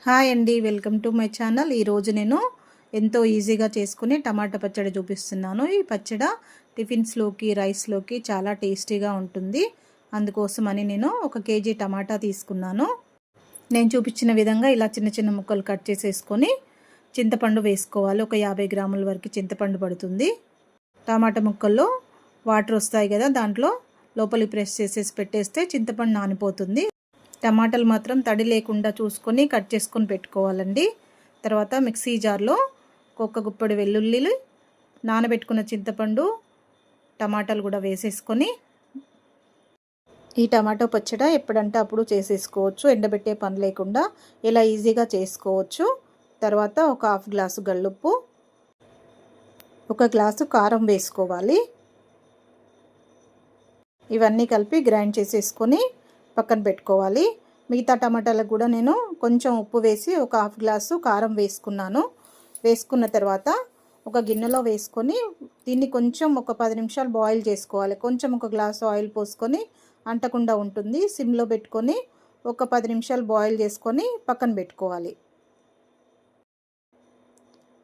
Hi అండి, welcome to my channel. ఈరోజు నేను ఎంతో ఈజీగా చేసుకుని టమాటా పచ్చడి చూపిస్తున్నాను. ఈ పచ్చడి టిఫిన్స్లోకి, రైస్లోకి చాలా టేస్టీగా ఉంటుంది. అందుకోసమని నేను 1 కేజీ టమాటా తీసుకున్నాను. నేను చూపించిన విధంగా ఇలా చిన్న చిన్న ముక్కలు కట్ చేసేసుకొని చింతపండు వేసుకోవాలి. ఒక 50 గ్రాముల వరకు చింతపండు పడుతుంది. టమాటా ముక్కల్లో వాటర్ వస్తాయి కదా, దాంట్లో లోపలికి ప్రెస్ చేసేసి పెట్టేస్తే చింతపండు నానిపోతుంది. టమాటాలు మాత్రం తడి లేకుండా చూసుకొని కట్ చేసుకొని పెట్టుకోవాలండి. తర్వాత మిక్సీ జార్లో 1 గుప్పెడు వెల్లుల్లిలు, నానబెట్టుకున్న చింతపండు, టమాటాలు కూడా వేసేసుకొని ఈ టమాటో పచ్చడి ఎప్పుడంటే అప్పుడు చేసేసుకోవచ్చు. ఎండబెట్టే పని లేకుండా ఇలా ఈజీగా చేసుకోవచ్చు. తర్వాత ఒక 1/2 గ్లాసు గల్లుప్పు, 1 గ్లాసు కారం వేసుకోవాలి. ఇవన్నీ కలిపి గ్రైండ్ చేసేసుకొని పక్కన పెట్టుకోవాలి. మిగతా టమాటాలకు కూడా నేను కొంచెం ఉప్పు వేసి 1/2 గ్లాసు కారం వేసుకున్నాను. వేసుకున్న తర్వాత ఒక గిన్నెలో వేసుకొని దీన్ని కొంచెం ఒక 10 నిమిషాలు బాయిల్ చేసుకోవాలి. కొంచెం 1 గ్లాసు ఆయిల్ పోసుకొని అంటకుండా ఉంటుంది. సిమ్లో పెట్టుకొని ఒక 10 నిమిషాలు బాయిల్ చేసుకొని పక్కన పెట్టుకోవాలి.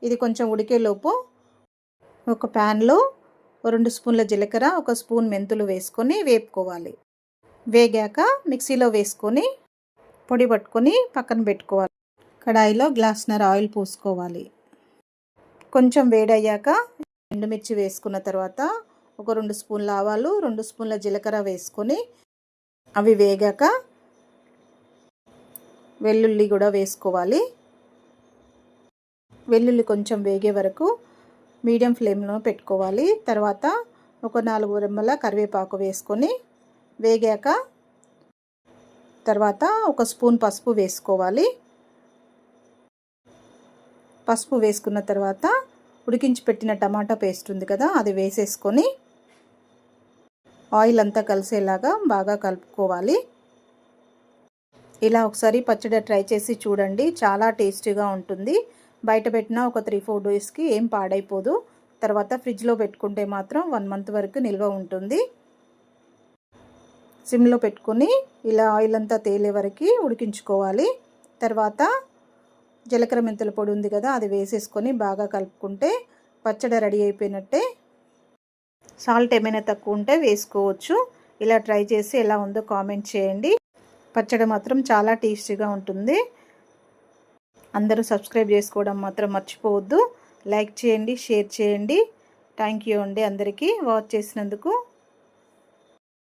ఇది కొంచెం ఉడికేలోపు ఒక ప్యాన్లో 2 స్పూన్ల జీలకర్ర, 1 స్పూన్ మెంతులు వేసుకొని వేపుకోవాలి. వేగాక మిక్సీలో వేసుకొని పొడి పట్టుకొని పక్కన పెట్టుకోవాలి. కడాయిలో గ్లాసున్నర ఆయిల్ పోసుకోవాలి. కొంచెం వేడయ్యాక ఎండుమిర్చి వేసుకున్న తర్వాత ఒక 2 స్పూన్ల ఆవాలు, 2 స్పూన్ల జీలకర్ర వేసుకొని అవి వేగాక వెల్లుల్లి కూడా వేసుకోవాలి. వెల్లుల్లి కొంచెం వేగే వరకు మీడియం ఫ్లేమ్లో పెట్టుకోవాలి. తర్వాత ఒక 4 రెమ్మల కరివేపాకు వేసుకొని వేగాక తర్వాత 1 స్పూన్ పసుపు వేసుకోవాలి. పసుపు వేసుకున్న తర్వాత ఉడికించి పెట్టిన టమాటా పేస్ట్ ఉంది కదా, అది వేసేసుకొని ఆయిల్ అంతా కలిసేలాగా బాగా కలుపుకోవాలి. ఇలా ఒకసారి పచ్చడి ట్రై చేసి చూడండి, చాలా టేస్టీగా ఉంటుంది. బయట పెట్టిన ఒక 3-4 డేస్కి ఏం పాడైపోదు. తర్వాత ఫ్రిడ్జ్లో పెట్టుకుంటే మాత్రం 1 మంత్ వరకు నిల్వ ఉంటుంది. సిమ్లో పెట్టుకొని ఇలా ఆయిల్ అంతా తేలే వరకు ఉడికించుకోవాలి. తర్వాత జీలకర్ర మెంతుల పొడి ఉంది కదా, అది వేసేసుకొని బాగా కలుపుకుంటే పచ్చడి రెడీ అయిపోయినట్టే. సాల్ట్ ఏమైనా తక్కువ ఉంటే వేసుకోవచ్చు. ఇలా ట్రై చేసి ఎలా ఉందో కామెంట్ చేయండి. పచ్చడి మాత్రం చాలా టేస్టీగా ఉంటుంది. అందరూ సబ్స్క్రైబ్ చేసుకోవడం మాత్రం మర్చిపోవద్దు. లైక్ చేయండి, షేర్ చేయండి. థ్యాంక్ యూ అండి అందరికీ వాచ్ చేసినందుకు.